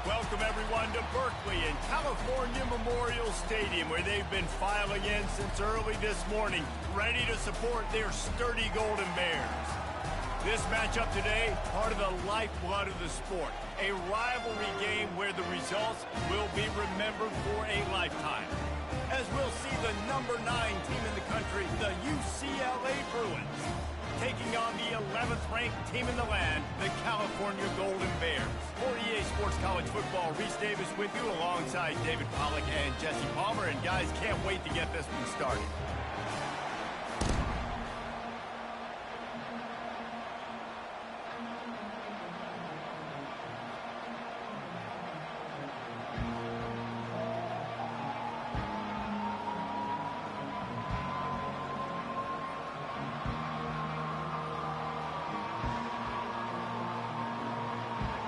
Welcome, everyone, to Berkeley and California Memorial Stadium, where they've been filing in since early this morning, ready to support their sturdy Golden Bears. This matchup today, part of the lifeblood of the sport, a rivalry game where the results will be remembered for a lifetime. As we'll see the number 9 team in the country, the UCLA Bruins, taking on the 11th ranked team in the land, the California Golden Bears. For EA Sports College Football, Reese Davis with you alongside David Pollack and Jesse Palmer. And guys, can't wait to get this one started.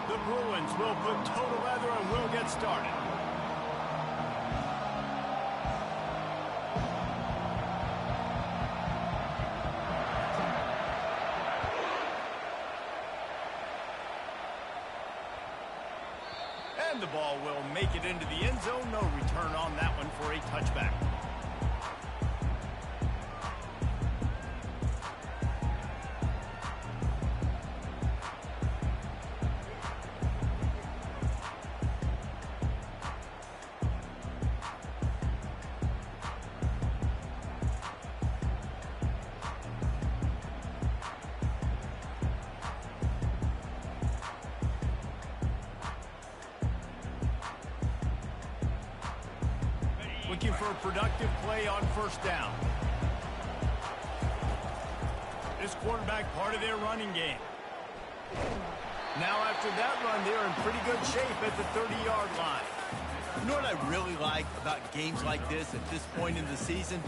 The Bruins will put total leather and we'll get started. And the ball will make it into the end zone. No return on that one for a touchback. Looking for a productive play on first down. This quarterback part of their running game. Now after that run, they're in pretty good shape at the 30-yard line. You know what I really like about games like this at this point in the season?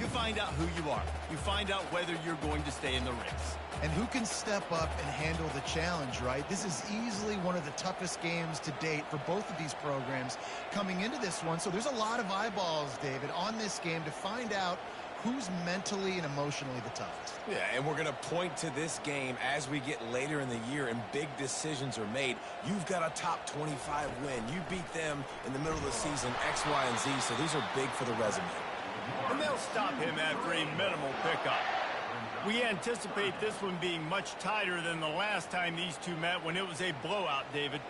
You find out who you are. You find out whether you're going to stay in the race. And who can step up and handle the challenge, right? This is easily one of the toughest games to date for both of these programs coming into this one. So there's a lot of eyeballs, David, on this game to find out who's mentally and emotionally the toughest. Yeah, and we're going to point to this game as we get later in the year and big decisions are made. You've got a top 25 win. You beat them in the middle of the season, X, Y, and Z, so these are big for the resume. And they'll stop him after a minimal pickup. We anticipate this one being much tighter than the last time these two met when it was a blowout, David.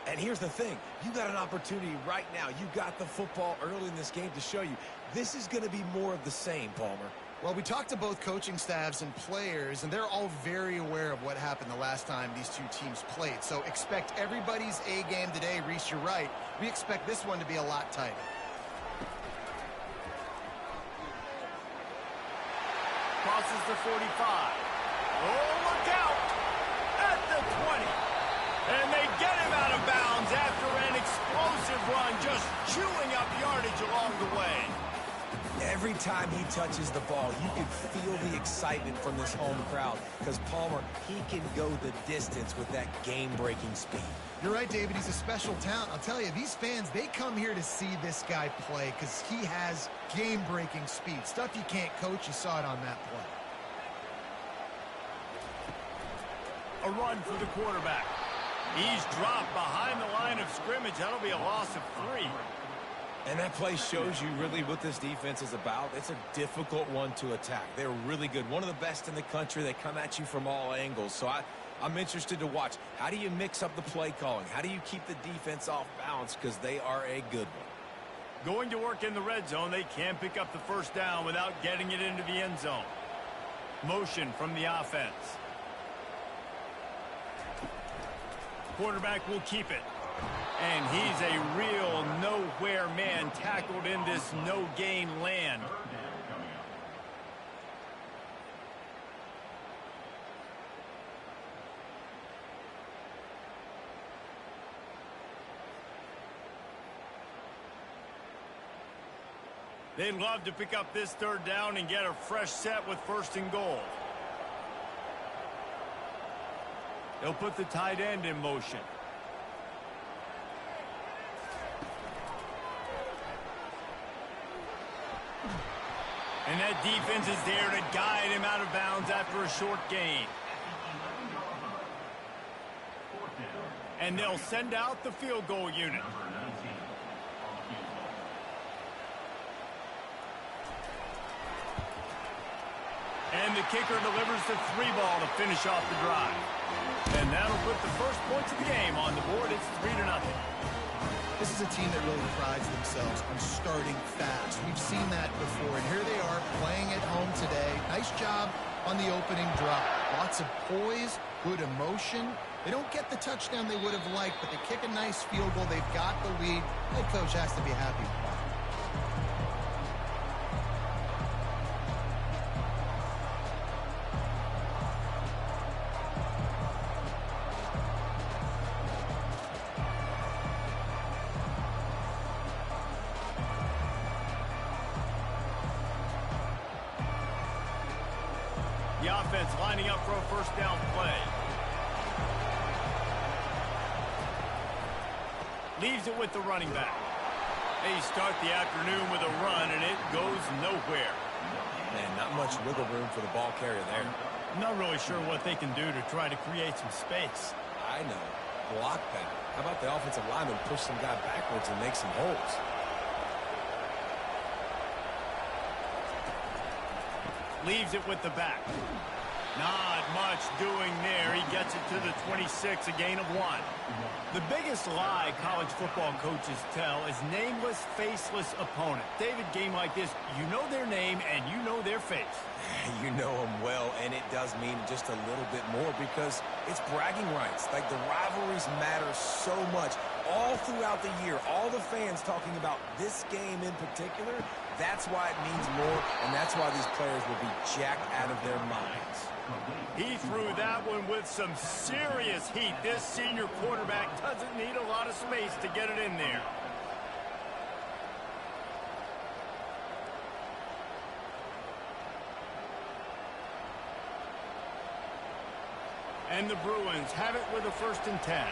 And here's the thing. You got an opportunity right now. You got the football early in this game to show you. This is going to be more of the same, Palmer. Well, we talked to both coaching staffs and players, and they're all very aware of what happened the last time these two teams played. So expect everybody's A game today. Reese, you're right. We expect this one to be a lot tighter. Crosses the 45. Oh, look out! At the 20. And they get him out of bounds after an explosive run, just chewing up yardage along the way. Every time he touches the ball, you can feel the excitement from this home crowd because Palmer, he can go the distance with that game-breaking speed. You're right, David. He's a special talent. I'll tell you, these fans, they come here to see this guy play because he has game-breaking speed. Stuff you can't coach. You saw it on that play. A run for the quarterback. He's dropped behind the line of scrimmage. That'll be a loss of 3. And that play shows you really what this defense is about. It's a difficult one to attack. They're really good. One of the best in the country. They come at you from all angles. So I'm interested to watch. How do you mix up the play calling? How do you keep the defense off balance? Because they are a good one. Going to work in the red zone. They can't pick up the first down without getting it into the end zone. Motion from the offense. Quarterback will keep it. And he's a real nowhere man tackled in this no-gain land. They'd love to pick up this third down and get a fresh set with 1st and goal. They'll put the tight end in motion. And that defense is there to guide him out of bounds after a short gain. And they'll send out the field goal unit. And the kicker delivers the 3-ball to finish off the drive. And that'll put the first points of the game on the board. It's 3-0. This is a team that really prides themselves on starting fast. We've seen that before, and here they are playing at home today. Nice job on the opening drive. Lots of poise, good emotion. They don't get the touchdown they would have liked, but they kick a nice field goal. They've got the lead. Head coach has to be happy. The offense lining up for a first down play. Leaves it with the running back. They start the afternoon with a run, and it goes nowhere. Man, not much wiggle room for the ball carrier there. I'm not really sure what they can do to try to create some space. I know. Block that. How about the offensive lineman push some guy backwards and make some holes? Leaves it with the back. Not much doing there. He gets it to the 26, a gain of 1. The biggest lie college football coaches tell is nameless, faceless opponent. David, game like this, you know their name and you know their face. You know them well, and it does mean just a little bit more because it's bragging rights. Like, the rivalries matter so much all throughout the year. All the fans talking about this game in particular, that's why it means more, and that's why these players will be jacked out of their minds. He threw that one with some serious heat. This senior quarterback doesn't need a lot of space to get it in there. And the Bruins have it with a 1st and 10.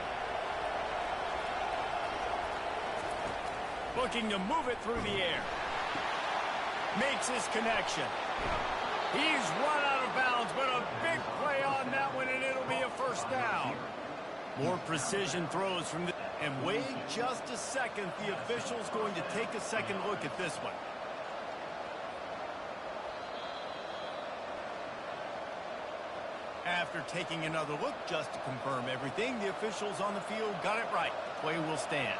Looking to move it through the air. Makes his connection. He's run out of bounds, but a big play on that one, and it'll be a first down. More precision throws from the... And wait just a second. The official's going to take a second look at this one. After taking another look just to confirm everything, the officials on the field got it right. Play will stand.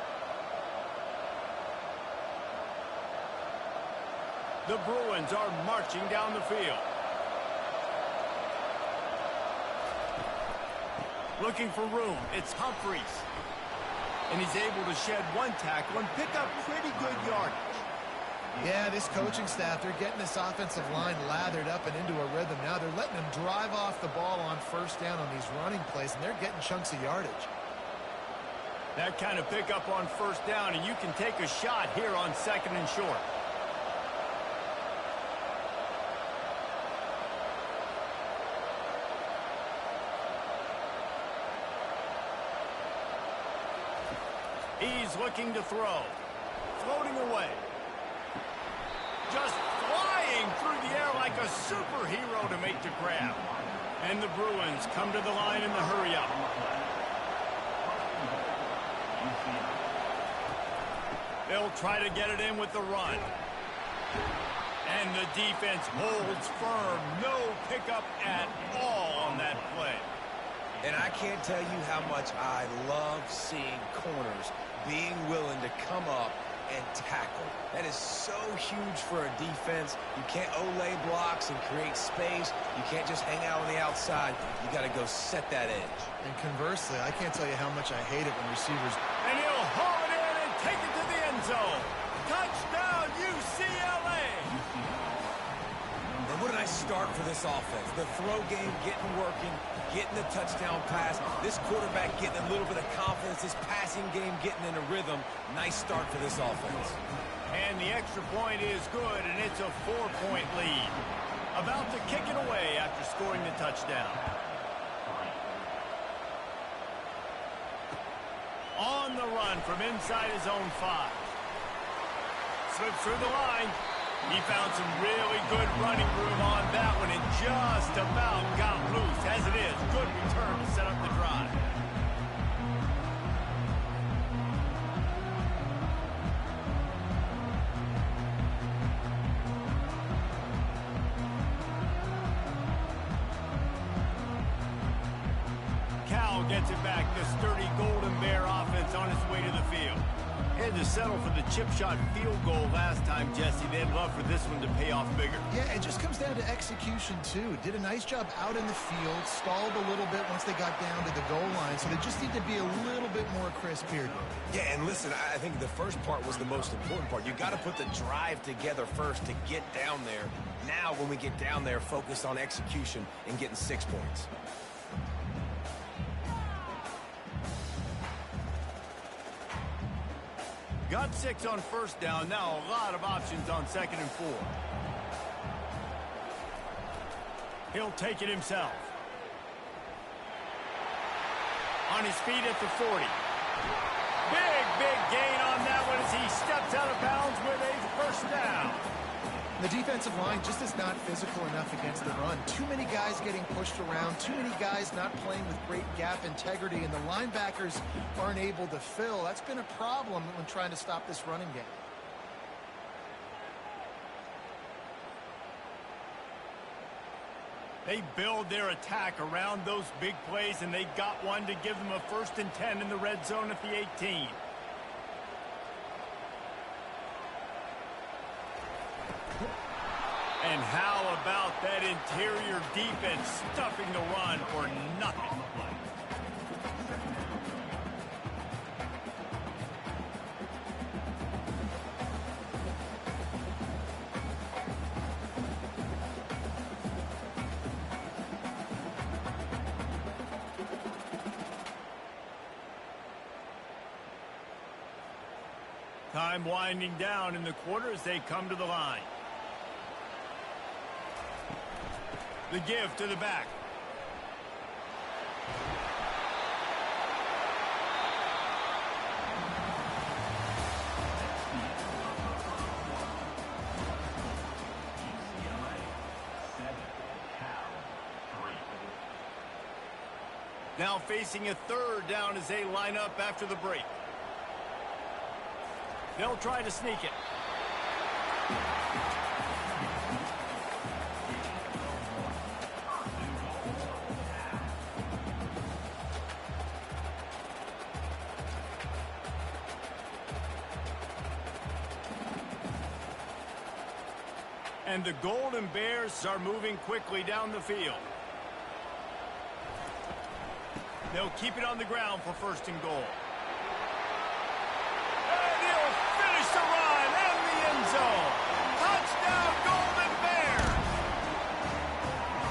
The Bruins are marching down the field. Looking for room. It's Humphreys. And he's able to shed one tackle and pick up pretty good yardage. Yeah, this coaching staff, they're getting this offensive line lathered up and into a rhythm. Now they're letting them drive off the ball on first down on these running plays, and they're getting chunks of yardage. That kind of pickup on first down, and you can take a shot here on 2nd and short. He's looking to throw. Floating away. Just flying through the air like a superhero to make the grab. And the Bruins come to the line in the hurry-up. They'll try to get it in with the run. And the defense holds firm. No pickup at all on that play. And I can't tell you how much I love seeing corners being willing to come up and tackle. That is so huge for a defense. You can't olay blocks and create space. You can't just hang out on the outside. You got to go set that edge. And conversely, I can't tell you how much I hate it when receivers... And he'll haul it in and take it to the end zone. Touchdown, UCLA! And what a nice start for this offense. The throw game getting working, getting the touchdown pass. This quarterback getting a little bit of confidence. This passing game getting in a rhythm. Nice start for this offense. And the extra point is good, and it's a 4-point lead. About to kick it away after scoring the touchdown. On the run from inside his own 5. Slips through the line. He found some really good running room on that one and just about got loose. As it is, good return to set up the drive. gets it back. The sturdy Golden Bear offense on its way to the field. Had to settle for the chip shot field goal last time, Jesse. They'd love for this one to pay off bigger. Yeah, it just comes down to execution, too. Did a nice job out in the field, stalled a little bit once they got down to the goal line, so they just need to be a little bit more crisp here. Yeah, and listen, I think the first part was the most important part. You got to put the drive together first to get down there. Now, when we get down there, focus on execution and getting 6 points. Got 6 on first down. Now a lot of options on 2nd and 4. He'll take it himself. On his feet at the 40. Big gain on that one as he steps out of bounds with a first down. The defensive line just is not physical enough against the run. Too many guys getting pushed around, too many guys not playing with great gap integrity, and the linebackers aren't able to fill. That's been a problem when trying to stop this running game. They build their attack around those big plays, and they got one to give them a 1st and 10 in the red zone at the 18. And how about that interior defense stuffing the run for nothing? Time winding down in the quarter as they come to the line. The give to the back. Now facing a 3rd down as they line up after the break. They'll try to sneak it. And the Golden Bears are moving quickly down the field. They'll keep it on the ground for 1st and goal. And he'll finish the run in the end zone. Touchdown, Golden Bears!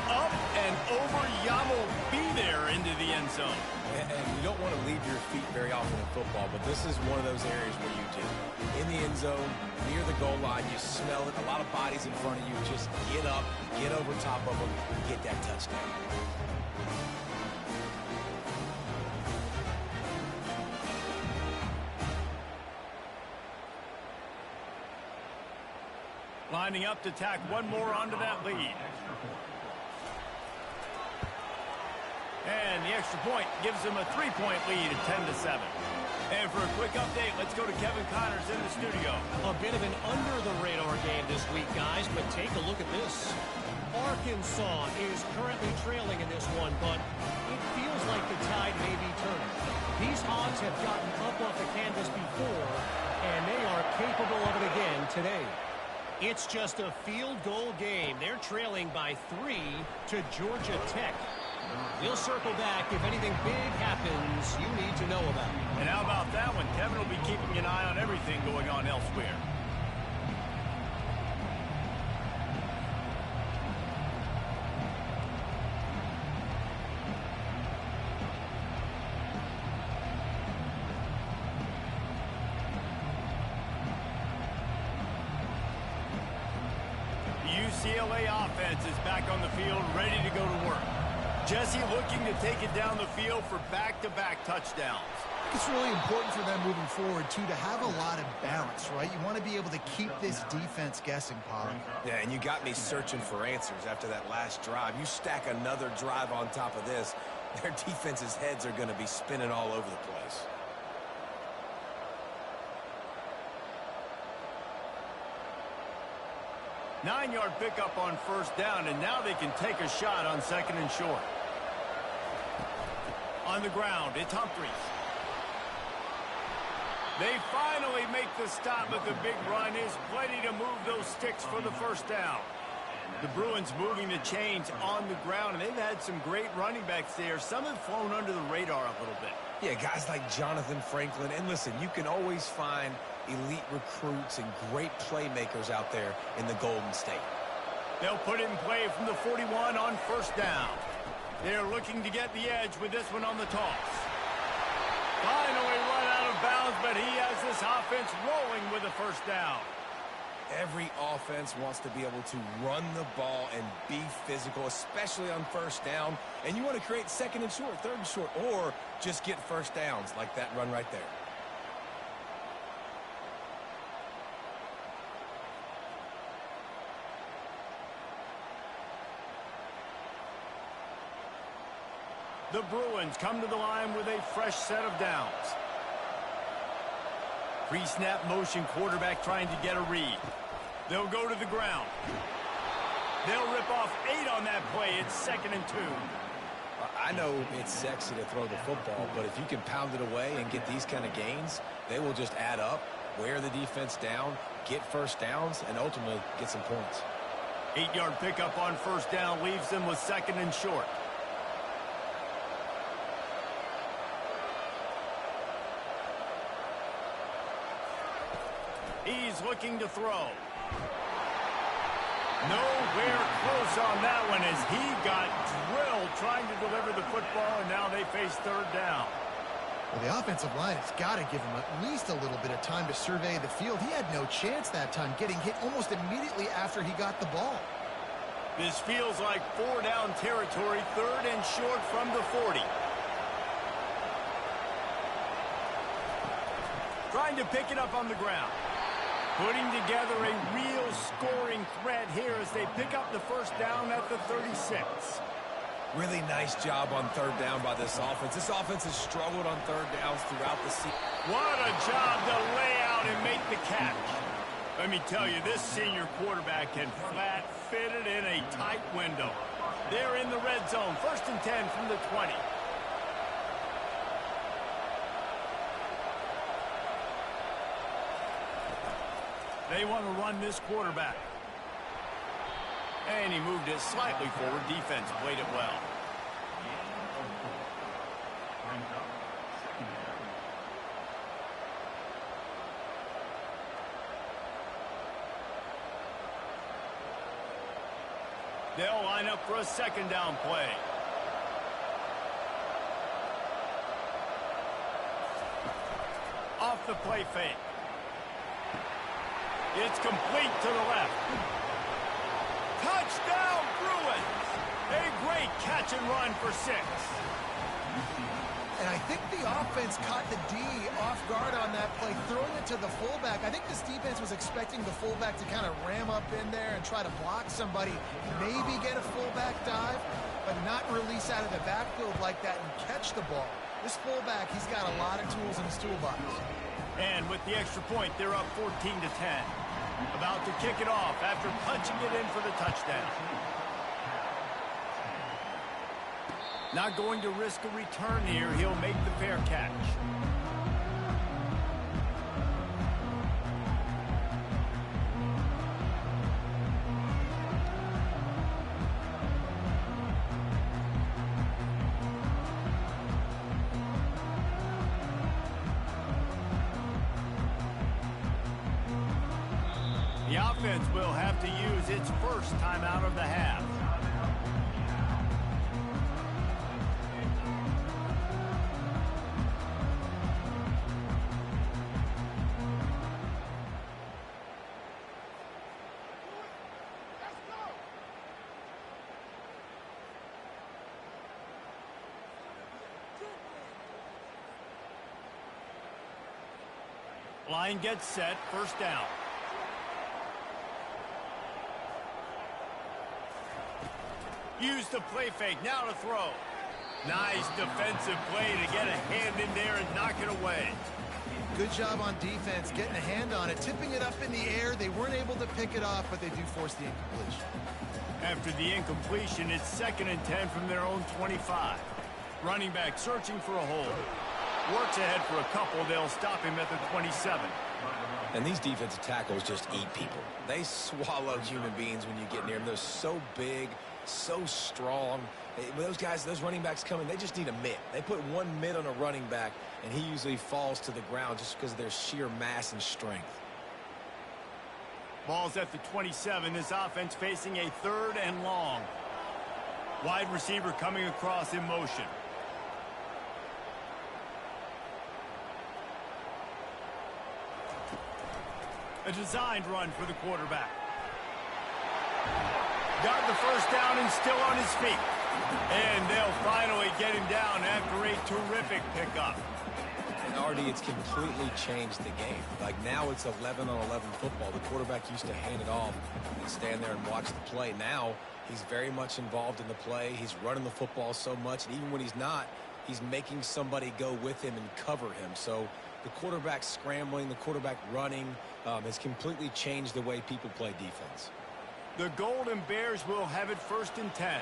Up and over, Yamo be there into the end zone. And you don't want to leave your feet very often in football, but this is one of those areas where you do. In the end zone, near the goal line, you smell it. A lot of bodies in front of you. Just get up, get over top of them, and get that touchdown. Lining up to tack one more onto that lead. And the extra point gives them a 3-point lead at 10-7. And for a quick update, let's go to Kevin Connors in the studio. A bit of an under-the-radar game this week, guys, but take a look at this. Arkansas is currently trailing in this one, but it feels like the tide may be turning. These Hogs have gotten up off the canvas before, and they are capable of it again today. It's just a field goal game. They're trailing by 3 to Georgia Tech. We'll circle back if anything big happens you need to know about. And how about that one? Kevin will be keeping an eye on everything going on elsewhere. The UCLA offense is back on the field, ready to go to work. Jesse looking to take it down the field for back-to-back touchdowns. It's really important for them moving forward, too, to have a lot of balance, right? You want to be able to keep this defense guessing, Pollock. Yeah, and you got me searching for answers after that last drive. You stack another drive on top of this, their defense's heads are going to be spinning all over the place. Nine-yard pickup on 1st down, and now they can take a shot on 2nd and short. On the ground, it's Humphries. They finally make the stop, but the big run is plenty to move those sticks for the first down. The Bruins moving the chains on the ground, and they've had some great running backs there. Some have flown under the radar a little bit. Yeah, guys like Jonathan Franklin. And listen, you can always find elite recruits and great playmakers out there in the Golden State. They'll put it in play from the 41 on first down. They're looking to get the edge with this one on the toss. Finally run out of bounds, but he has this offense rolling with a first down. Every offense wants to be able to run the ball and be physical, especially on first down. And you want to create second and short, third and short, or just get first downs like that run right there. The Bruins come to the line with a fresh set of downs. Pre-snap motion quarterback trying to get a read. They'll go to the ground. They'll rip off 8 on that play. It's 2nd and 2. I know it's sexy to throw the football, but if you can pound it away and get these kind of gains, they will just add up, wear the defense down, get first downs, and ultimately get some points. 8-yard pickup on first down leaves them with 2nd and short. He's looking to throw. Nowhere close on that one as he got drilled trying to deliver the football, and now they face third down. Well, the offensive line has got to give him at least a little bit of time to survey the field. He had no chance that time, getting hit almost immediately after he got the ball. This feels like 4-down territory, 3rd and short from the 40. Trying to pick it up on the ground. Putting together a real scoring threat here as they pick up the first down at the 36. Really nice job on third down by this offense. This offense has struggled on third downs throughout the season. What a job to lay out and make the catch. Let me tell you, this senior quarterback can flat fit it in a tight window. They're in the red zone. 1st and 10 from the 20. They want to run this quarterback. And he moved it slightly forward. Defense played it well. They'll line up for a 2nd down play. Off the play fake. It's complete to the left. Touchdown, Bruins! A great catch and run for 6. And I think the offense caught the D off guard on that play, throwing it to the fullback. I think this defense was expecting the fullback to kind of ram up in there and try to block somebody, maybe get a fullback dive, but not release out of the backfield like that and catch the ball. This fullback, he's got a lot of tools in his toolbox. And with the extra point, they're up 14 to 10. About to kick it off after punching it in for the touchdown. Not going to risk a return here. He'll make the fair catch. The offense will have to use its first timeout of the half. Line gets set, first down. Use the play fake, now to throw. Nice defensive play to get a hand in there and knock it away. Good job on defense, getting a hand on it, tipping it up in the air. They weren't able to pick it off, but they do force the incompletion. After the incompletion, it's 2nd and 10 from their own 25. Running back searching for a hole. Works ahead for a couple. They'll stop him at the 27. And these defensive tackles just eat people. They swallow human beings when you get near them. They're so big, so strong. When those guys, those running backs come in, they just need a mitt. They put one mitt on a running back, and he usually falls to the ground just because of their sheer mass and strength. Ball's at the 27. This offense facing a 3rd and long. Wide receiver coming across in motion. A designed run for the quarterback. Got the first down and still on his feet. And they'll finally get him down after a terrific pickup. And RD, it's completely changed the game. Like now it's 11-on-11 football. The quarterback used to hand it off and stand there and watch the play. Now he's very much involved in the play. He's running the football so much, and even when he's not, he's making somebody go with him and cover him. So the quarterback scrambling, the quarterback running has completely changed the way people play defense. The Golden Bears will have it 1st and 10.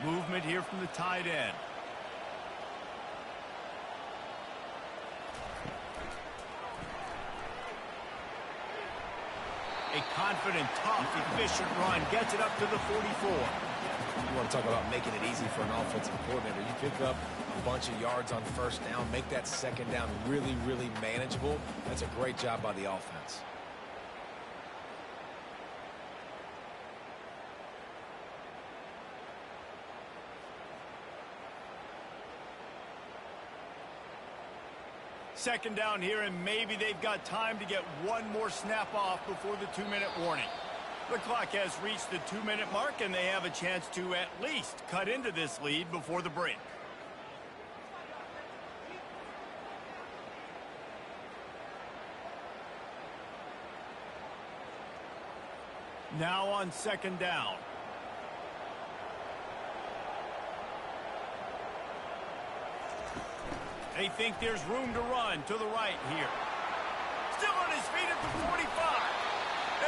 Movement here from the tight end. A confident, tough, efficient run gets it up to the 44. You want to talk about making it easy for an offensive coordinator. You pick up a bunch of yards on 1st down, make that 2nd down really, really manageable. That's a great job by the offense. Second down here, and maybe they've got time to get one more snap off before the 2-minute warning. The clock has reached the 2-minute mark, and they have a chance to at least cut into this lead before the break. Now on 2nd down. They think there's room to run to the right here. Still on his feet at the 45.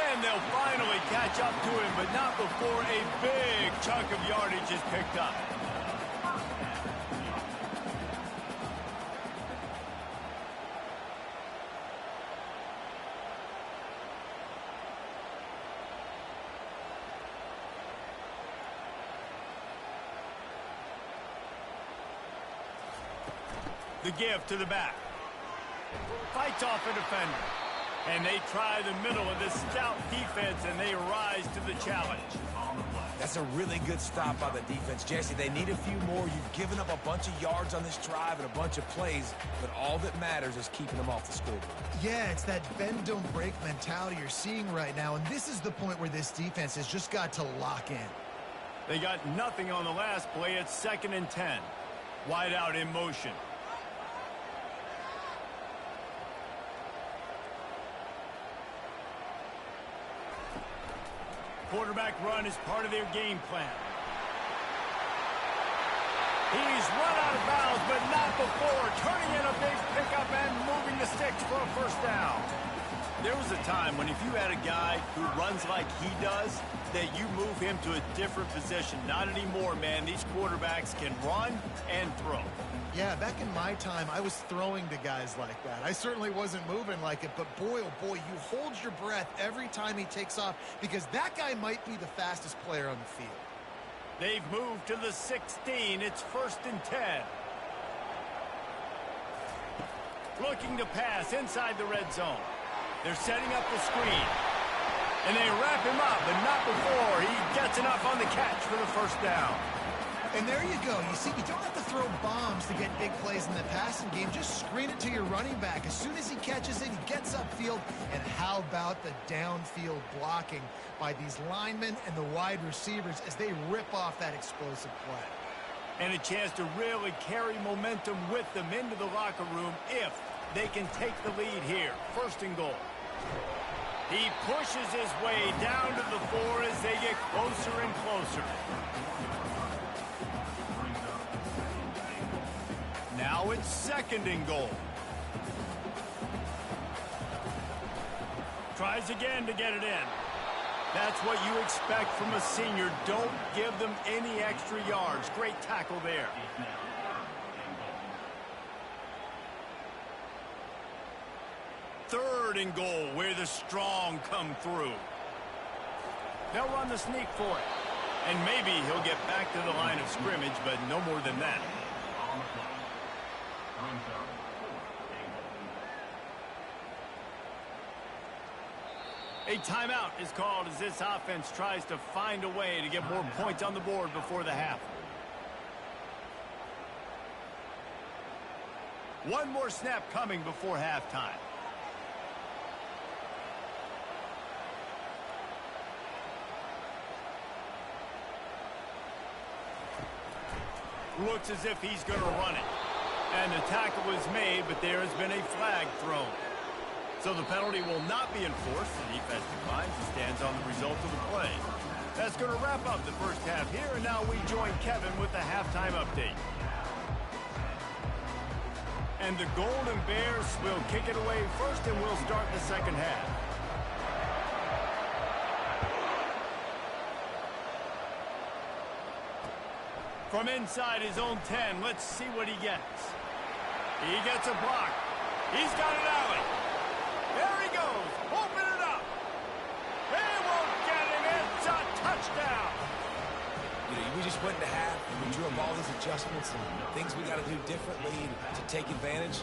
And they'll finally catch up to him, but not before a big chunk of yardage is picked up. The give to the back. Fights off a defender. And they try the middle of this stout defense, and they rise to the challenge. That's a really good stop by the defense, Jesse. They need a few more. You've given up a bunch of yards on this drive and a bunch of plays, but all that matters is keeping them off the scoreboard. Yeah, it's that bend, don't break mentality you're seeing right now, and this is the point where this defense has just got to lock in. They got nothing on the last play. It's 2nd and 10. Wide out in motion. Quarterback run is part of their game plan. He's run out of bounds, but not before turning in a big pickup and moving the sticks for a 1st down. There was a time when if you had a guy who runs like he does, that you move him to a different position. Not anymore, man. These quarterbacks can run and throw. Yeah, back in my time, I was throwing to guys like that. I certainly wasn't moving like it, but boy, oh boy, you hold your breath every time he takes off because that guy might be the fastest player on the field. They've moved to the 16. It's 1st and 10. Looking to pass inside the red zone. They're setting up the screen. And they wrap him up, but not before he gets enough on the catch for the 1st down. And there you go. You see, you don't have to throw bombs to get big plays in the passing game. Just screen it to your running back. As soon as he catches it, he gets upfield. And how about the downfield blocking by these linemen and the wide receivers as they rip off that explosive play. And a chance to really carry momentum with them into the locker room if they can take the lead here. 1st and goal. He pushes his way down to the 4 as they get closer and closer. Now it's 2nd and goal. Tries again to get it in. That's what you expect from a senior. Don't give them any extra yards. Great tackle there. Third and goal, where the strong come through. They'll run the sneak for it. And maybe he'll get back to the line of scrimmage, but no more than that. A timeout is called as this offense tries to find a way to get more points on the board before the half. One more snap coming before halftime. Looks as if he's going to run it. And the tackle was made, but there has been a flag thrown. So the penalty will not be enforced. The defense declines and stands on the result of the play. That's going to wrap up the first half here, and now we join Kevin with the halftime update. And the Golden Bears will kick it away first, and we'll start the second half. From inside his own 10, let's see what he gets. He gets a block. He's got an alley. There he goes. Open it up. They won't get him. It's a touchdown. You know, we just went into half and we drew up all these adjustments and things we got to do differently to take advantage.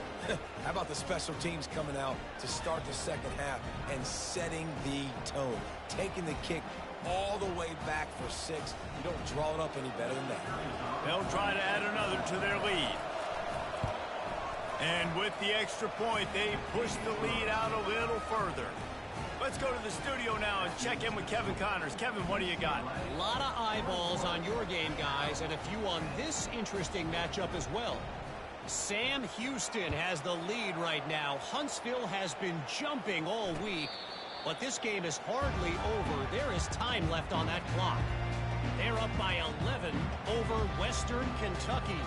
How about the special teams coming out to start the second half and setting the tone, taking the kick all the way back for 6. You don't draw it up any better than that. They'll try to add another to their lead. And with the extra point, they push the lead out a little further. Let's go to the studio now and check in with Kevin Connors. Kevin, what do you got? A lot of eyeballs on your game, guys, and a few on this interesting matchup as well. Sam Houston has the lead right now. Huntsville has been jumping all week, but this game is hardly over. There is time left on that clock. They're up by 11 over Western Kentucky.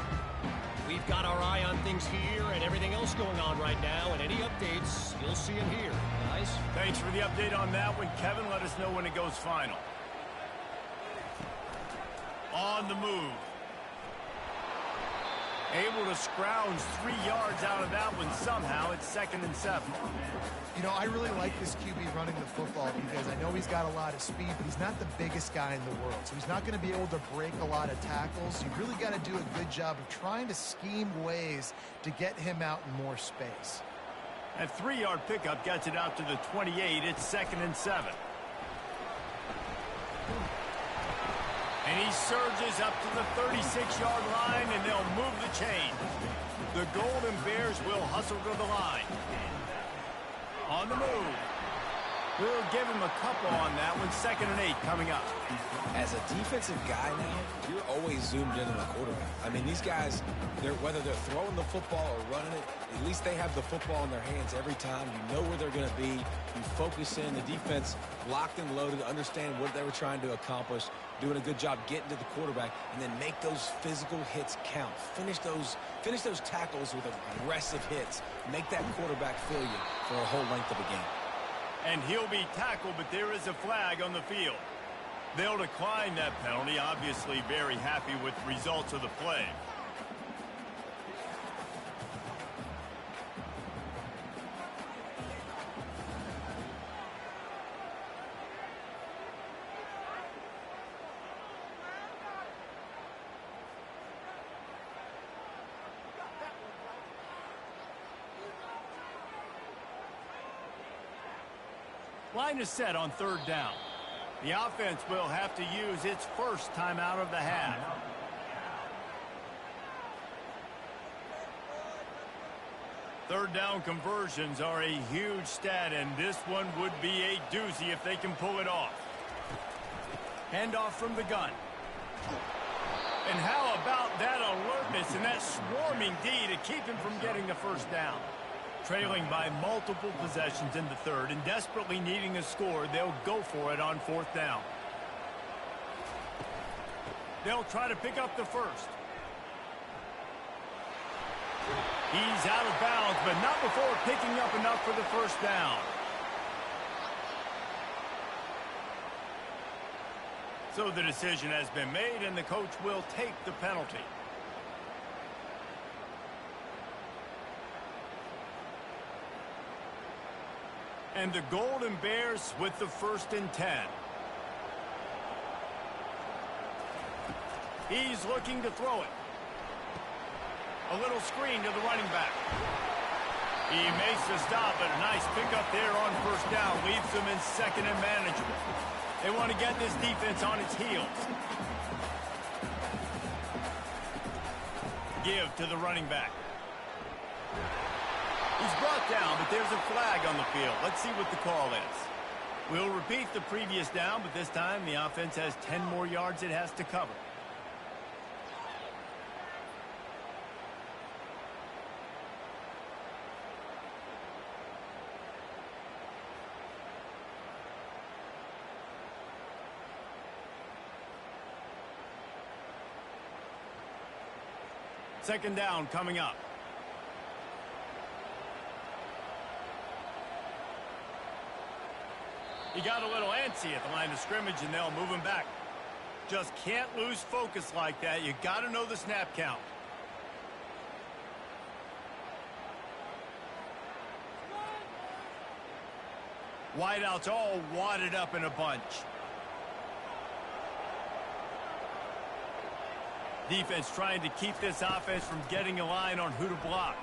We've got our eye on things here and everything else going on right now, and any updates, you'll see them here, guys. Thanks for the update on that one, Kevin. Let us know when it goes final. On the move. Able to scrounge 3 yards out of that one somehow. It's 2nd and 7. You know, I really like this QB running the football because I know he's got a lot of speed, but he's not the biggest guy in the world. So he's not going to be able to break a lot of tackles. You really got to do a good job of trying to scheme ways to get him out in more space. That 3-yard pickup gets it out to the 28. It's 2nd and 7. And he surges up to the 36-yard line, and they'll move the chain. The Golden Bears will hustle to the line. On the move. We'll give him a couple on that one. 2nd and 8 coming up. As a defensive guy now, you're always zoomed in on the quarterback. I mean, these guys, whether they're throwing the football or running it, at least they have the football in their hands every time. You know where they're going to be. You focus in. The defense locked and loaded, understand what they were trying to accomplish, doing a good job getting to the quarterback, and then make those physical hits count. Finish those tackles with aggressive hits. Make that quarterback feel you for a whole length of a game. And he'll be tackled, but there is a flag on the field. They'll decline that penalty, obviously very happy with the results of the play. Line is set on 3rd down. The offense will have to use its first timeout of the half. Third down conversions are a huge stat, and this one would be a doozy if they can pull it off. Handoff from the gun. And how about that alertness and that swarming D to keep him from getting the first down? Trailing by multiple possessions in the 3rd and desperately needing a score, they'll go for it on 4th down. They'll try to pick up the first. He's out of bounds, but not before picking up enough for the first down. So the decision has been made, and the coach will take the penalty. And the Golden Bears with the 1st and 10. He's looking to throw it. A little screen to the running back. He makes the stop, but a nice pickup there on 1st down. Leaves them in 2nd and manageable. They want to get this defense on its heels. Give to the running back. He's brought down, but there's a flag on the field. Let's see what the call is. We'll repeat the previous down, but this time the offense has 10 more yards it has to cover. Second down coming up. He got a little antsy at the line of scrimmage, and they'll move him back. Just can't lose focus like that. You got to know the snap count. Wideouts all wadded up in a bunch. Defense trying to keep this offense from getting a line on who to block.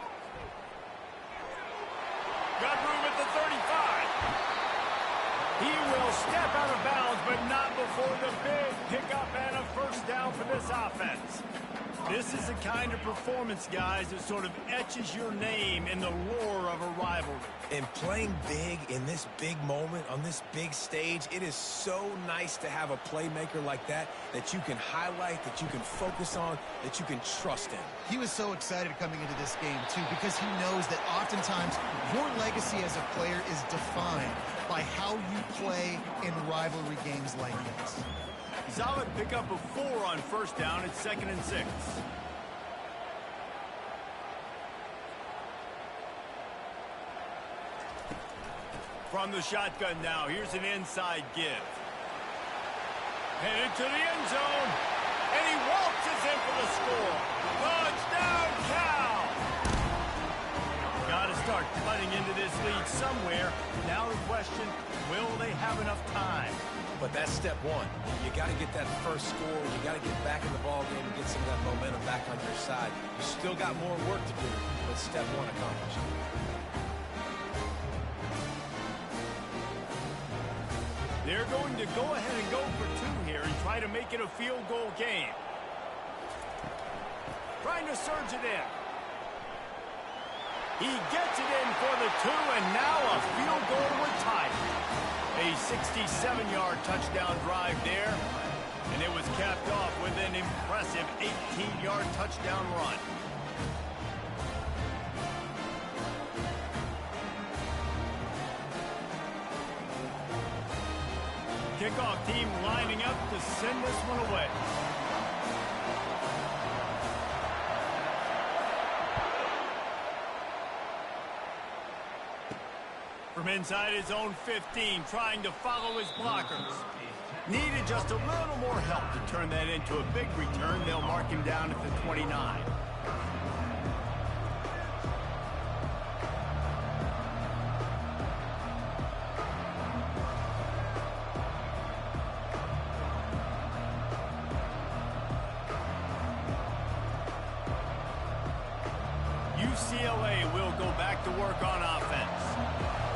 Got room at the 35. He will step out of bounds, but not before the big pickup and a 1st down for this offense. This is the kind of performance, guys, that sort of etches your name in the lore of a rivalry. And playing big in this big moment, on this big stage, it is so nice to have a playmaker like that you can highlight, that you can focus on, that you can trust in. He was so excited coming into this game, too, because he knows that oftentimes your legacy as a player is defined by how you play in rivalry games like this. Solid pickup of 4 on 1st down. It's 2nd and 6. From the shotgun now, here's an inside give. Headed to the end zone. And he waltzes in for the score. Touchdown, Cal! Got to start cutting into this lead somewhere. Now the question, will they have enough time? But that's step one. You got to get that first score. You got to get back in the ball game and get some of that momentum back on your side. You still got more work to do, but step one accomplished. They're going to go ahead and go for 2 here and try to make it a field goal game. Trying to surge it in. He gets it in for the 2, and now a field goal would tie it. A 67-yard touchdown drive there, and it was capped off with an impressive 18-yard touchdown run. Kickoff team lining up to send this one away. From inside his own 15, trying to follow his blockers. Needed just a little more help to turn that into a big return. They'll mark him down at the 29. UCLA will go back to work on offense.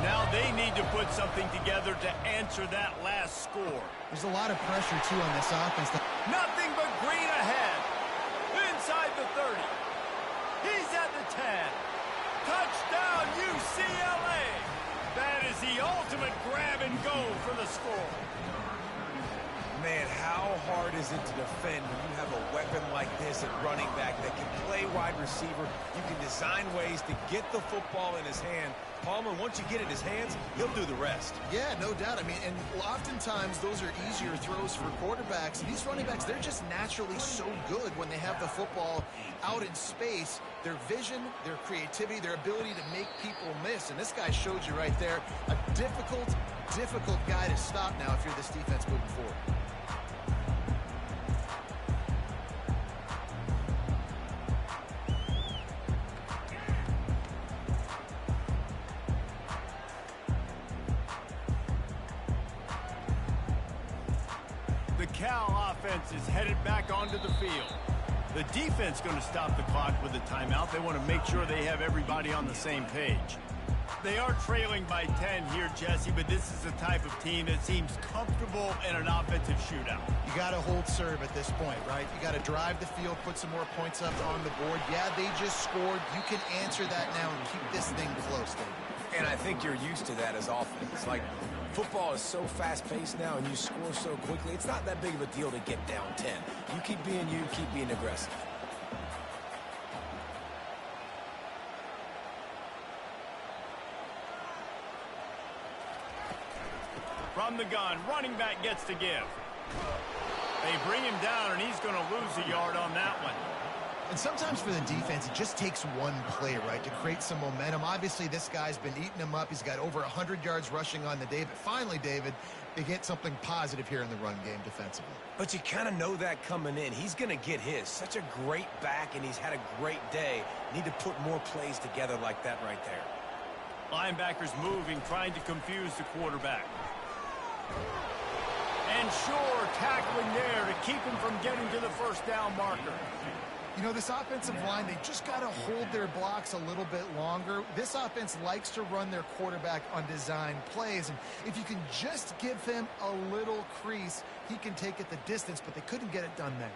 Now they need to put something together to answer that last score. There's a lot of pressure, too, on this offense. Nothing but green ahead. Inside the 30. He's at the 10. Touchdown, UCLA. That is the ultimate grab and go for the score. Man, how hard is it to defend when you have a weapon like this at running back that can play wide receiver? You can design ways to get the football in his hand. Palmer, once you get it in his hands, he'll do the rest. Yeah, no doubt. I mean, and oftentimes those are easier throws for quarterbacks. And these running backs, they're just naturally so good when they have the football out in space. Their vision, their creativity, their ability to make people miss. And this guy showed you right there, a difficult guy to stop now if you're this defense moving forward. The Cal offense is headed back onto the field. The defense going to stop the clock with a timeout. They want to make sure they have everybody on the same page. They are trailing by 10 here, Jesse, but this is the type of team that seems comfortable in an offensive shootout. You got to hold serve at this point, right? You got to drive the field, put some more points up on the board. Yeah, they just scored. You can answer that now and keep this thing close, David. And I think you're used to that as offense. Like, football is so fast-paced now and you score so quickly, it's not that big of a deal to get down 10. You keep being aggressive. From the gun, running back gets to give. They bring him down, and he's going to lose a yard on that one. And sometimes for the defense, it just takes one play, right, to create some momentum. Obviously, this guy's been eating them up. He's got over 100 yards rushing on the day. But finally, David, they get something positive here in the run game defensively. But you kind of know that coming in. He's going to get his. Such a great back, and he's had a great day. Need to put more plays together like that right there. Linebackers moving, trying to confuse the quarterback. And sure, tackling there to keep him from getting to the first down marker. You know, this offensive line, they just got to hold their blocks a little bit longer. This offense likes to run their quarterback on design plays. And if you can just give him a little crease, he can take it the distance, but they couldn't get it done there.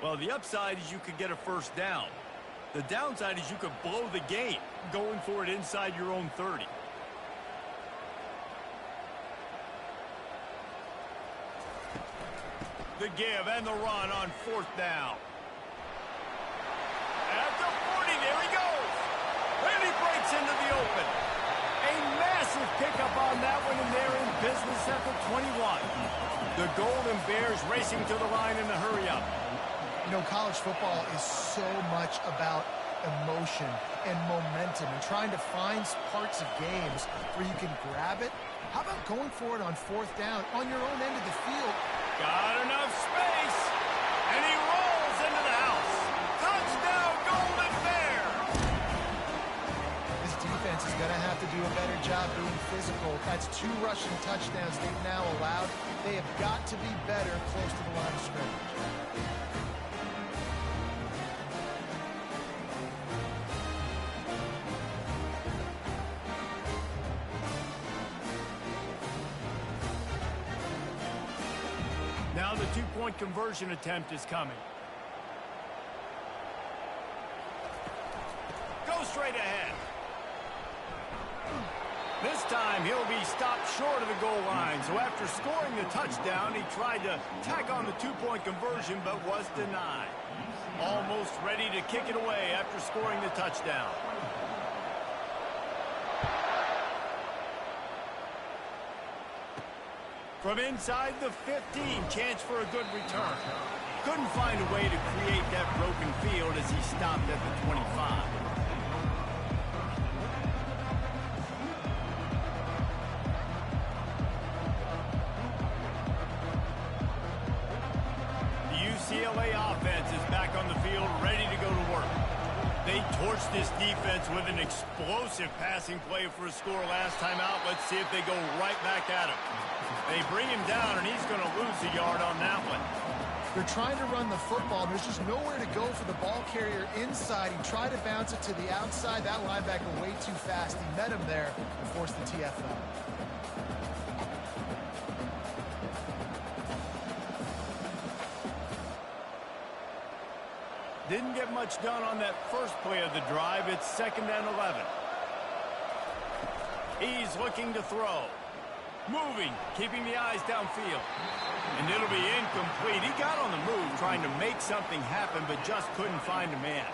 Well, the upside is you could get a first down. The downside is you could blow the game going for it inside your own 30. The give and the run on fourth down. At the 40, there he goes. And he breaks into the open. A massive pickup on that one, and they're in business at the 21. The Golden Bears racing to the line in the hurry-up. You know, college football is so much about emotion and momentum and trying to find parts of games where you can grab it. How about going for it on fourth down on your own end of the field? Got enough space, and he rolls into the house. Touchdown, Golden Bears! This defense is going to have to do a better job being physical. That's 2 rushing touchdowns they've now allowed. They have got to be better close to the line of scrimmage. Now the 2-point conversion attempt is coming. Go straight ahead. This time he'll be stopped short of the goal line. So after scoring the touchdown, he tried to tack on the 2-point conversion but was denied. Almost ready to kick it away after scoring the touchdown. From inside the 15, chance for a good return. Couldn't find a way to create that broken field as he stopped at the 25. The UCLA offense is back on the field, ready to go to work. They torched this defense with an explosive passing play for a score last time out. Let's see if they go right back at him. They bring him down, and he's going to lose a yard on that one. They're trying to run the football. There's just nowhere to go for the ball carrier inside. He tried to bounce it to the outside. That linebacker way too fast. He met him there and forced the TFL. Didn't get much done on that first play of the drive. It's 2nd and 11. He's looking to throw. Moving, keeping the eyes downfield. And it'll be incomplete. He got on the move trying to make something happen, but just couldn't find a man.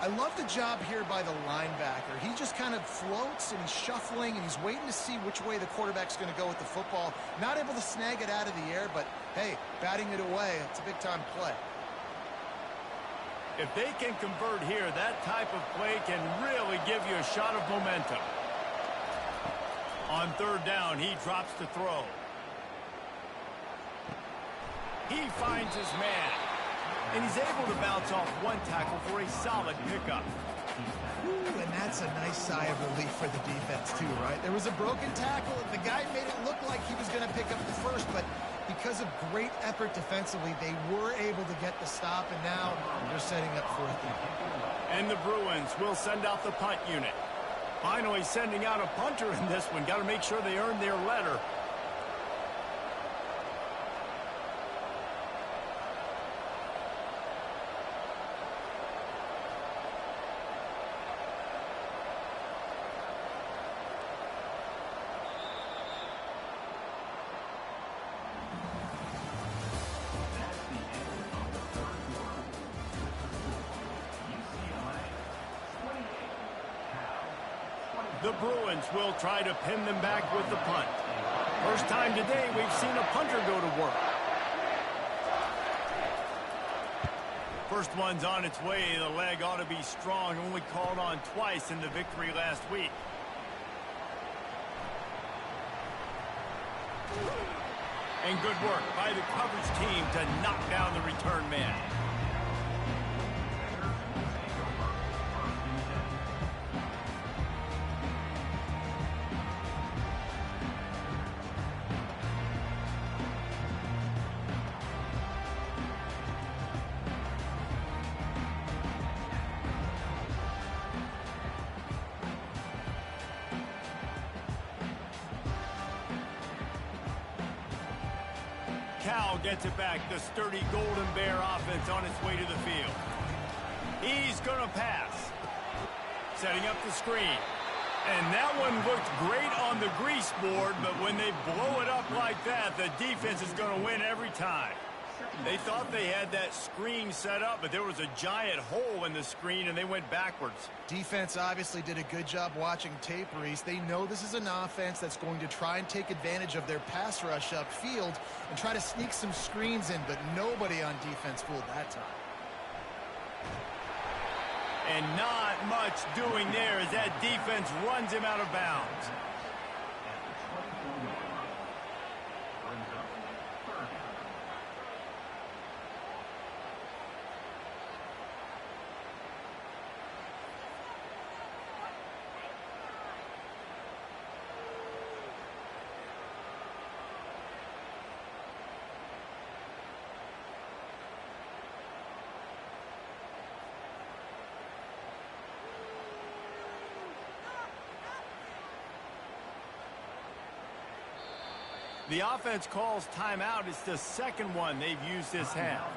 I love the job here by the linebacker. He just kind of floats and he's shuffling and he's waiting to see which way the quarterback's going to go with the football. Not able to snag it out of the air, but hey, batting it away, it's a big-time play. If they can convert here, that type of play can really give you a shot of momentum. On 3rd down, he drops to throw. He finds his man. And he's able to bounce off one tackle for a solid pickup. Ooh, and that's a nice sigh of relief for the defense too, right? There was a broken tackle, and the guy made it look like he was going to pick up the first, but because of great effort defensively, they were able to get the stop, and now they're setting up fourth down. And the Bruins will send out the punt unit. Finally sending out a punter in this one. Got to make sure they earn their letter. The Bruins will try to pin them back with the punt. First time today we've seen a punter go to work. First one's on its way. The leg ought to be strong. Only called on twice in the victory last week. And good work by the coverage team to knock down the return man. Cal gets it back. The sturdy Golden Bear offense on its way to the field. He's going to pass. Setting up the screen. And that one looked great on the grease board, but when they blow it up like that, the defense is going to win every time. They thought they had that screen set up, but there was a giant hole in the screen, and they went backwards. Defense obviously did a good job watching tape, Reese. They know this is an offense that's going to try and take advantage of their pass rush upfield and try to sneak some screens in, but nobody on defense fooled that time. And not much doing there as that defense runs him out of bounds. The offense calls timeout. It's the second one they've used this half.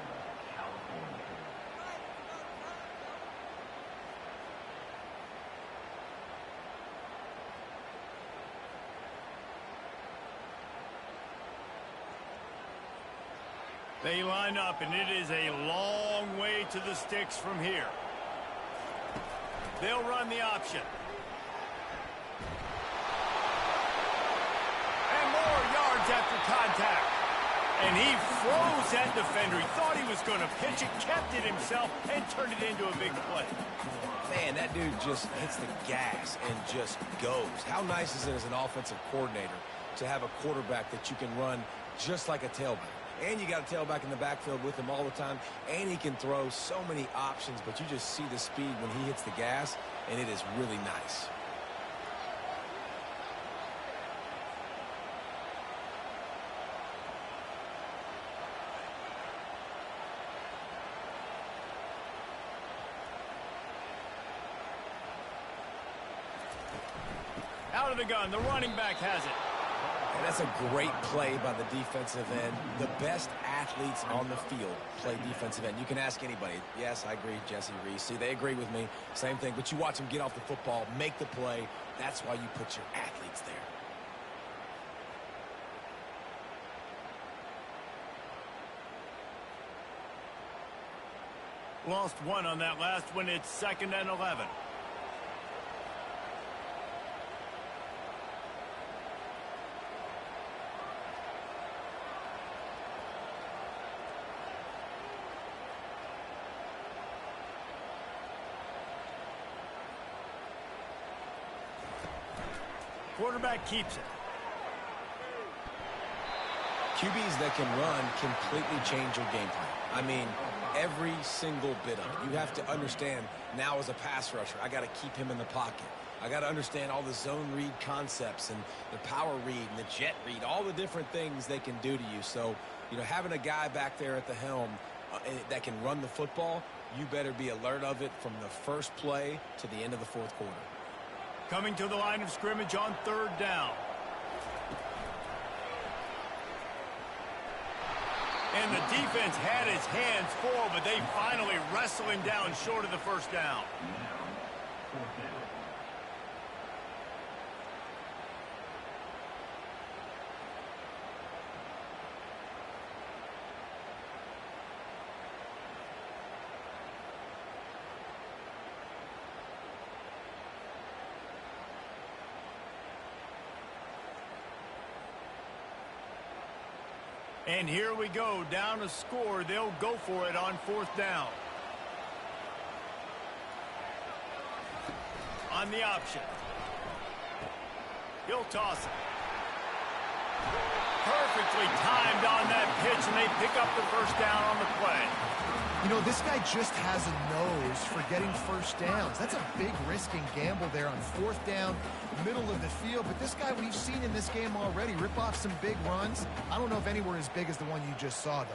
They line up, and it is a long way to the sticks from here. They'll run the option. After contact, and he froze that defender. He thought he was going to pitch it, kept it himself, and turned it into a big play. Man, that dude just hits the gas and just goes. How nice is it as an offensive coordinator to have a quarterback that you can run just like a tailback? And you got a tailback in the backfield with him all the time, and he can throw so many options, but you just see the speed when he hits the gas, and it is really nice. Out of the gun, the running back has it. And that's a great play by the defensive end. The best athletes on the field play defensive end. You can ask anybody. Yes, I agree, Jesse Reese. See, they agree with me. Same thing. But you watch them get off the football, make the play. That's why you put your athletes there. Lost one on that last one. It's 2nd and 11. Quarterback keeps it. QBs that can run completely change your game plan. I mean, Every single bit of it. You have to understand now as a pass rusher, I got to keep him in the pocket. I got to understand all the zone read concepts and the power read and the jet read, all the different things they can do to you. So, having a guy back there at the helm that can run the football, you better be alert of it from the first play to the end of the fourth quarter. Coming to the line of scrimmage on third down. And the defense had his hands full, but they finally wrestle him down short of the first down. And here we go, down a score. They'll go for it on fourth down. On the option. He'll toss it. Perfectly timed on that pitch, and they pick up the first down on the play. This guy just has a nose for getting first downs. That's a big risk and gamble there on fourth down, middle of the field. But this guy we've seen in this game already rip off some big runs. I don't know if anywhere as big as the one you just saw, though.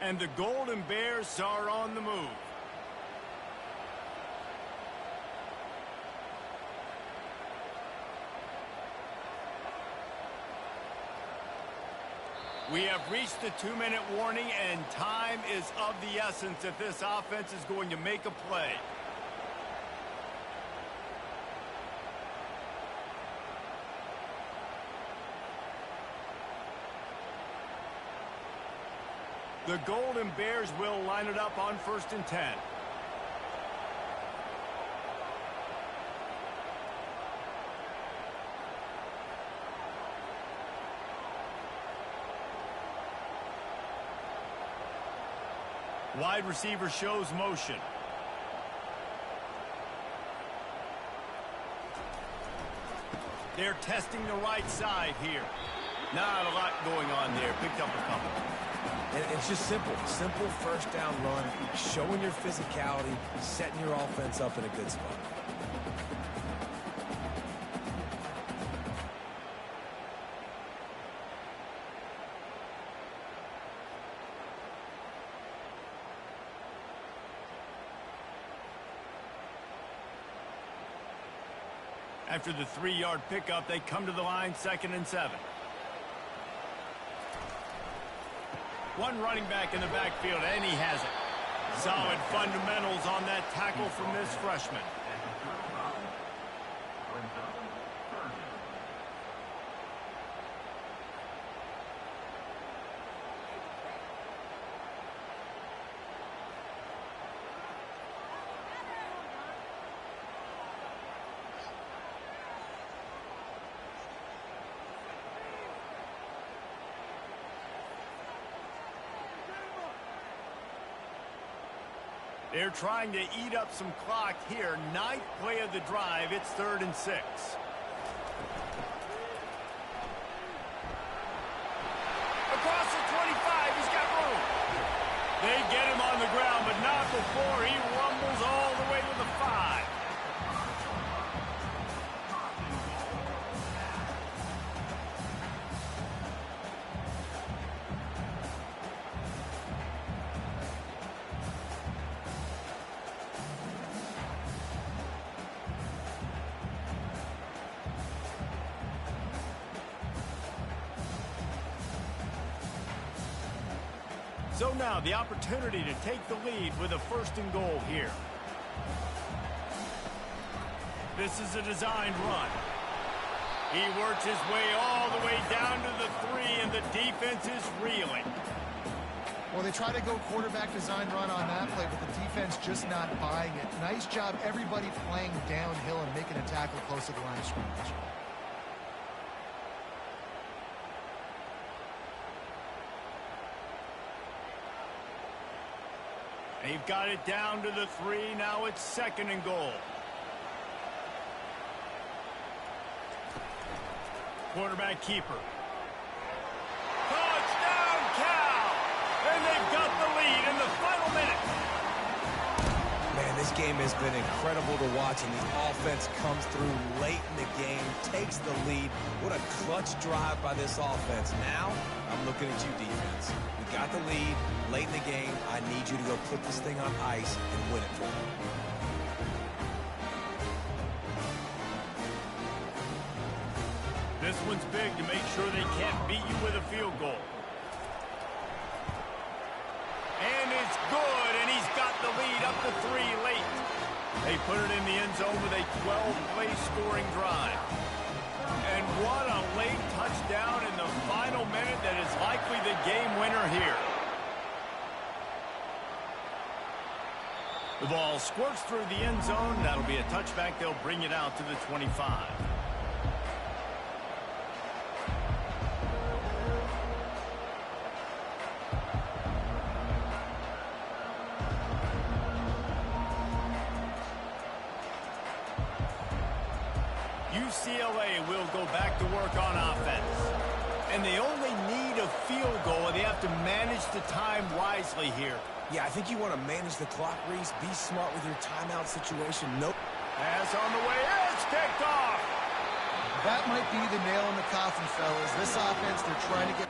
And the Golden Bears are on the move. We have reached the 2-minute warning, and time is of the essence if this offense is going to make a play. The Golden Bears will line it up on 1st and 10. Wide receiver shows motion. They're testing the right side here. Not a lot going on there. Picked up a couple. And it's just simple. Simple first down run, showing your physicality, setting your offense up in a good spot. After the 3-yard pickup, they come to the line, 2nd and 7. One running back in the backfield, and he has it. Solid fundamentals on that tackle from this freshman. They're trying to eat up some clock here. 9th play of the drive. It's 3rd and 6. Across the 25. He's got room. They get him on the ground, but not before he rumbles all the way to the 5. So now the opportunity to take the lead with a 1st and goal here. This is a designed run. He works his way all the way down to the 3, and the defense is reeling. Well, they try to go quarterback design run on that play, but the defense just not buying it. Nice job, everybody playing downhill and making a tackle close to the line of scrimmage. They've got it down to the 3. Now it's 2nd and goal. Quarterback keeper. Touchdown, Cal! And they've got the lead in the final minutes. Man, this game has been incredible to watch, and the offense comes through late in the game, takes the lead. What a clutch drive by this offense. Now, I'm looking at you, defense. We got the lead late in the game. I need you to go put this thing on ice and win it for me. This one's big to make sure they can't beat you with a field goal. And it's good, and he's got the lead up to 3 late. They put it in the end zone with a 12-play scoring drive. And what a late touchdown in the final minute that is likely the game winner here. The ball squirts through the end zone. That'll be a touchback. They'll bring it out to the 25. UCLA will go back to work on offense. And they only need a field goal, and they have to manage the time wisely here. Yeah, I think you want to manage the clock, Reese. Be smart with your timeout situation. Nope. Pass on the way. It's kicked off. That might be the nail in the coffin, fellas. This offense, they're trying to get...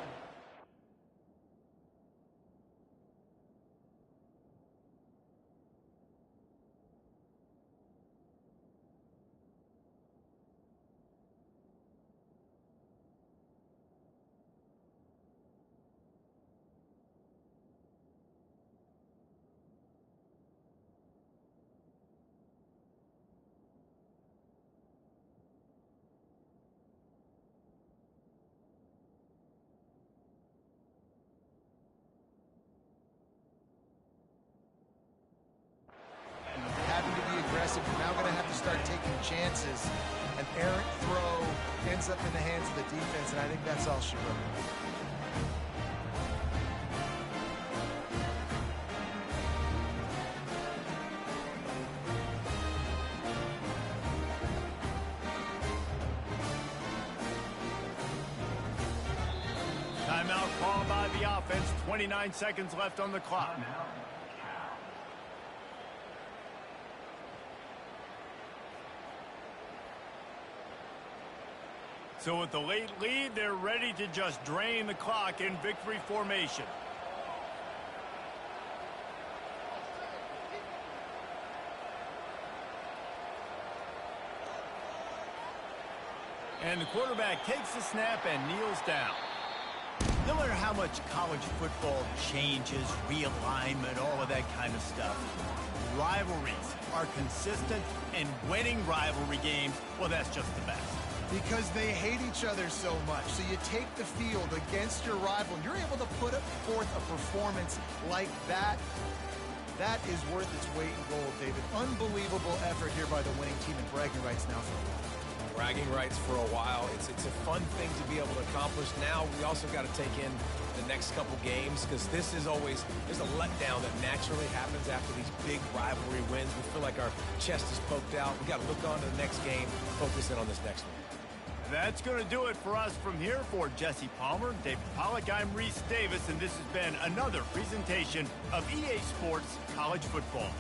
They're now going to have to start taking chances. An errant throw ends up in the hands of the defense, and I think that's all she wrote. Timeout called by the offense. 29 seconds left on the clock. So with the late lead, they're ready to just drain the clock in victory formation. And the quarterback takes the snap and kneels down. No matter how much college football changes, realignment, all of that kind of stuff, rivalries are consistent, and winning rivalry games, well, that's just the best. Because they hate each other so much. So you take the field against your rival, and you're able to put forth a performance like that. That is worth its weight in gold, David. Unbelievable effort here by the winning team, and bragging rights now for a while. Bragging rights for a while. It's a fun thing to be able to accomplish. Now we also got to take in the next couple games, because this is always, there's a letdown that naturally happens after these big rivalry wins. We feel like our chest is poked out. We got to look on to the next game, focus in on this next one. That's going to do it for us from here. For Jesse Palmer, David Pollack, I'm Reese Davis, and this has been another presentation of EA Sports College Football.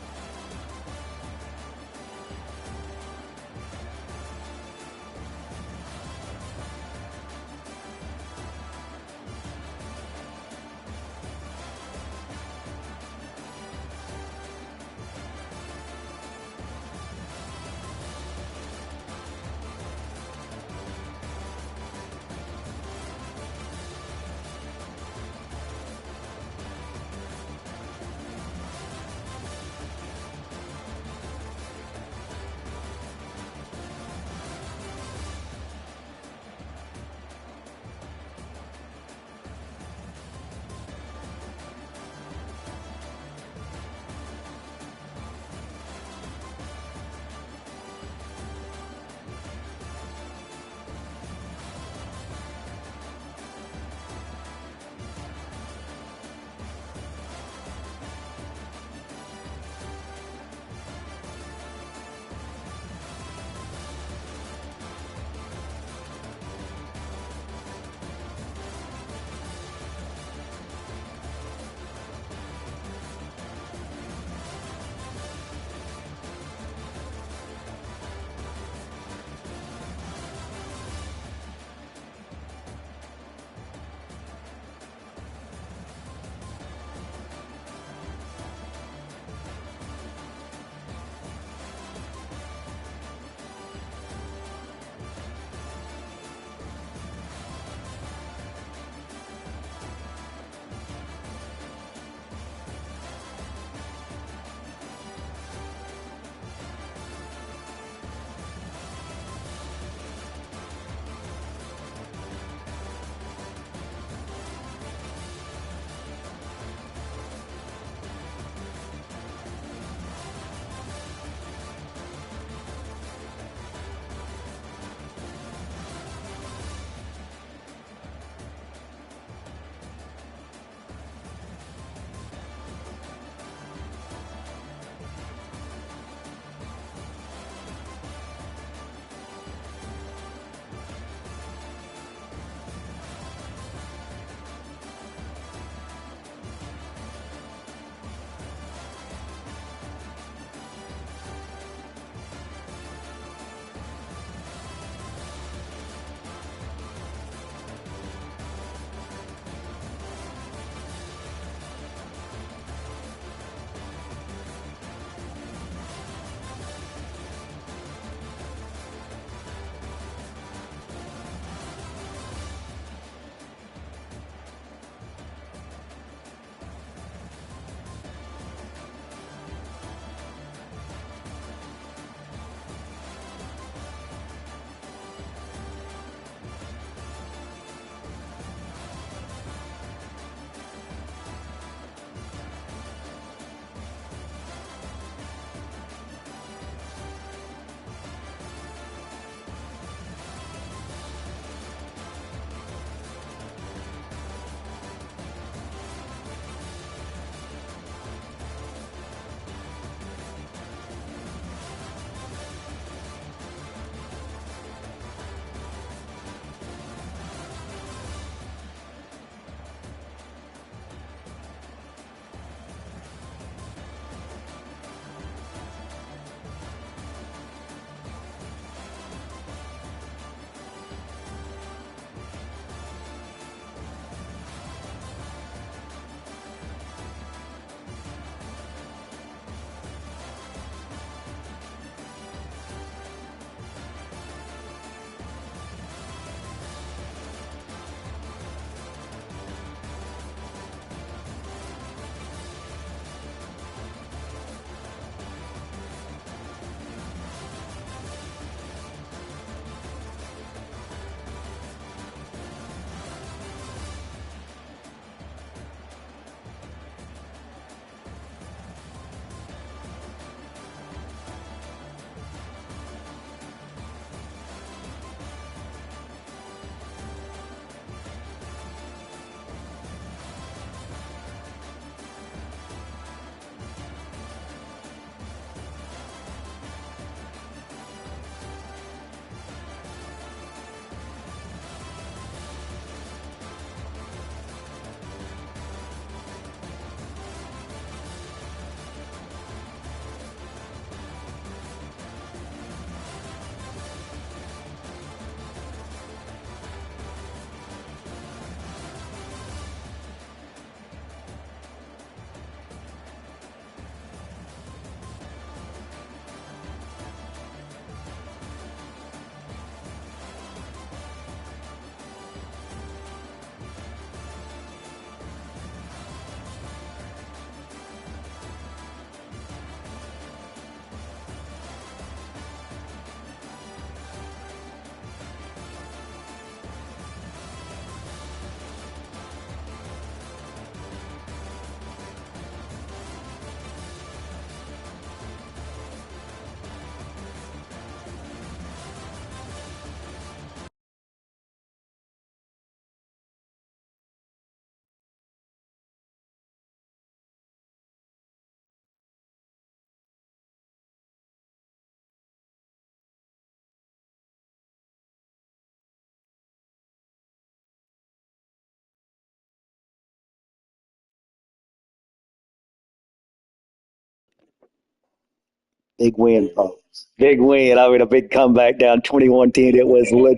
Big win, folks. Big win. I mean, a big comeback down 21-10. It was looking